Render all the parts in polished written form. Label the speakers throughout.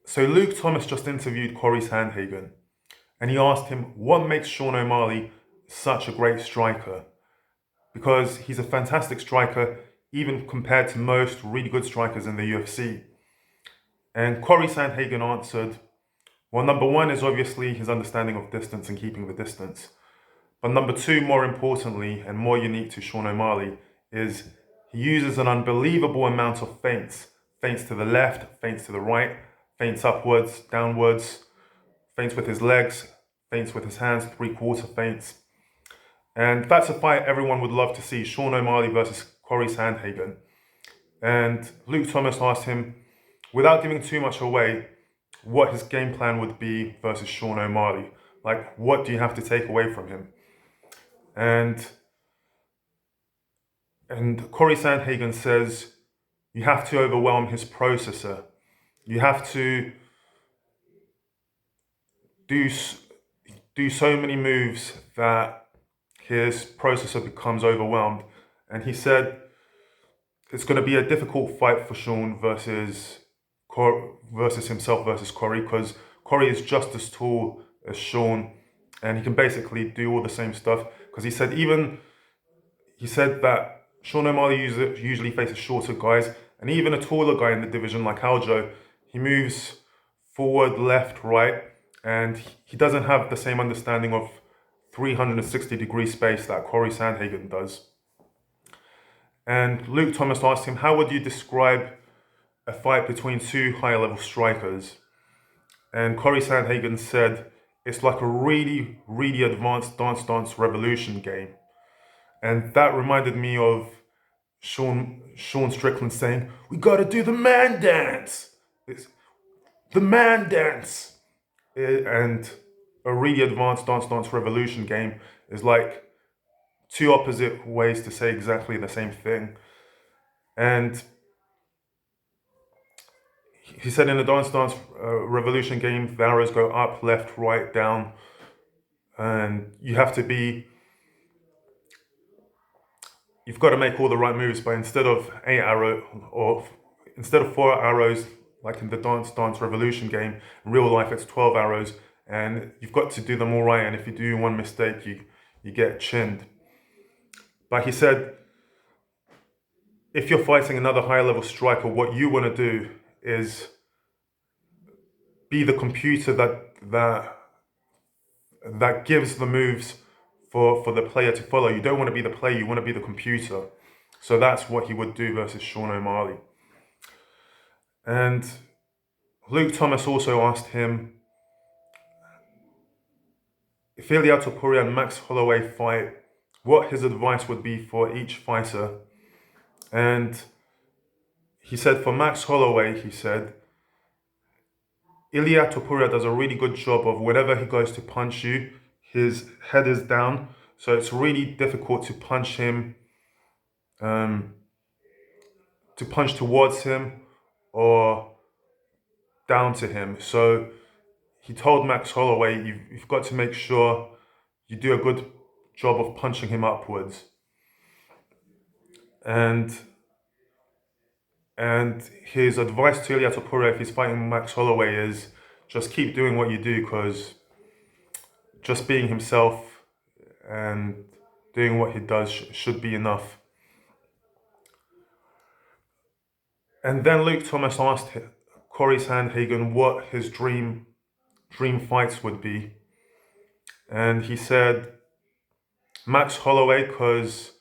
Speaker 1: So Luke Thomas just interviewed Cory Sandhagen, and he asked him what makes Sean O'Malley such a great striker, because he's a fantastic striker even compared to most really good strikers in the UFC. And Cory Sandhagen answered, well, number one is obviously his understanding of distance and keeping the distance. But number two, more importantly and more unique to Sean O'Malley, is he uses an unbelievable amount of feints. Feints to the left, feints to the right, feints upwards, downwards, feints with his legs, feints with his hands, three-quarter feints. And that's a fight everyone would love to see, Sean O'Malley versus Cory Sandhagen. And Luke Thomas asked him, without giving too much away, what his game plan would be versus Sean O'Malley. Like, what do you have to take away from him? And Cory Sandhagen says, you have to overwhelm his processor. You have to do so many moves that his processor becomes overwhelmed. And he said it's going to be a difficult fight for Sean versus himself versus Cory, because Cory is just as tall as Sean, and he can basically do all the same stuff. Because he said that Sean O'Malley usually faces shorter guys, and even a taller guy in the division like Aljo, he moves forward, left, right, and he doesn't have the same understanding of 360-degree space that Cory Sandhagen does. And Luke Thomas asked him, how would you describe a fight between two high-level strikers? And Cory Sandhagen said, it's like a really, really advanced Dance Revolution game. And that reminded me of Sean Strickland saying, we gotta do the man dance. It's the man dance. And a really advanced Dance Revolution game is like two opposite ways to say exactly the same thing. And he said in the Dance Revolution game, the arrows go up, left, right, down. And you've got to make all the right moves, but instead of instead of 4 arrows, like in the Dance Revolution game, in real life it's 12 arrows, and you've got to do them all right, and if you do one mistake, you get chinned. But he said, if you're fighting another higher level striker, what you want to do is be the computer that gives the moves for the player to follow. You don't want to be the player, you want to be the computer. So that's what he would do versus Sean O'Malley. And Luke Thomas also asked him, if Ilia Topuria and Max Holloway fight, what his advice would be for each fighter. And he said, for Max Holloway, he said, Ilia Topuria does a really good job of whenever he goes to punch you, his head is down. So it's really difficult to punch him, to punch towards him or down to him. So he told Max Holloway, you've got to make sure you do a good job of punching him upwards. And his advice to Ilia Topuria if he's fighting Max Holloway is just keep doing what you do, because just being himself and doing what he does should be enough. And then Luke Thomas asked Cory Sandhagen what his dream fights would be. And he said Max Holloway, because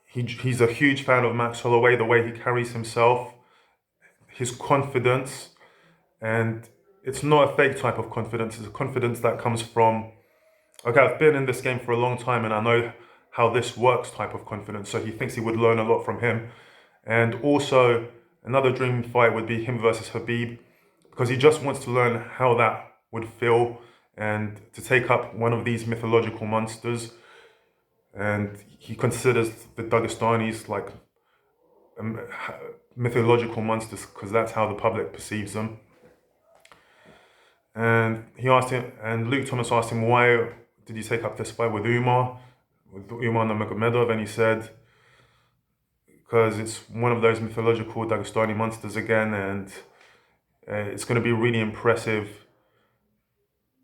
Speaker 1: he's a huge fan of Max Holloway, the way he carries himself, his confidence. And it's not a fake type of confidence, it's a confidence that comes from, okay, I've been in this game for a long time and I know how this works type of confidence. So he thinks he would learn a lot from him. And also another dream fight would be him versus Khabib, because he just wants to learn how that would feel and to take up one of these mythological monsters. And he considers the Dagestanis like mythological monsters because that's how the public perceives them. And Luke Thomas asked him, why did you take up this fight with Umar Nurmagomedov? And he said, because it's one of those mythological Dagestani monsters again, and It's going to be really impressive.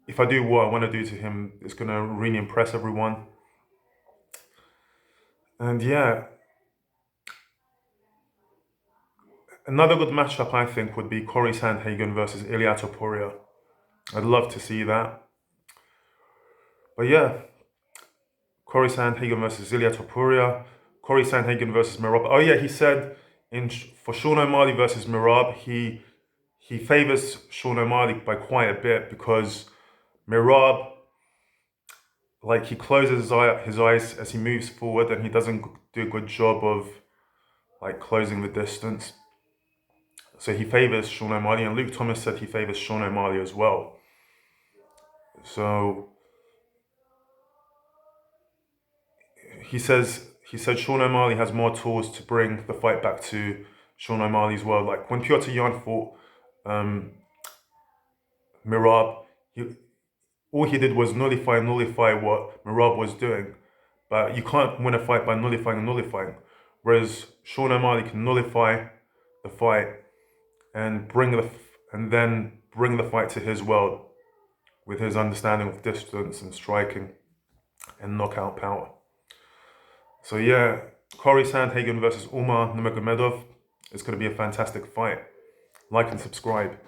Speaker 1: If I do what I want to do to him, it's going to really impress everyone. And yeah, another good matchup I think would be Cory Sandhagen versus Ilia Topuria. I'd love to see that. But yeah, Cory Sandhagen versus Ilia Topuria. Cory Sandhagen versus Mirab. Oh yeah, he said for Sean O'Malley versus Mirab, he favors Sean O'Malley by quite a bit because Mirab, like, he closes his eyes as he moves forward, and he doesn't do a good job of like closing the distance. So he favors Sean O'Malley, and Luke Thomas said he favors Sean O'Malley as well. So he said Sean O'Malley has more tools to bring the fight back to Sean O'Malley's world. Like when Piotr Jan fought Mirab, all he did was nullify what Mirab was doing. But you can't win a fight by nullifying and nullifying. Whereas Sean O'Malley can nullify the fight and then bring the fight to his world with his understanding of distance and striking and knockout power. So yeah, Cory Sandhagen versus Umar Nurmagomedov is going to be a fantastic fight. Like and subscribe.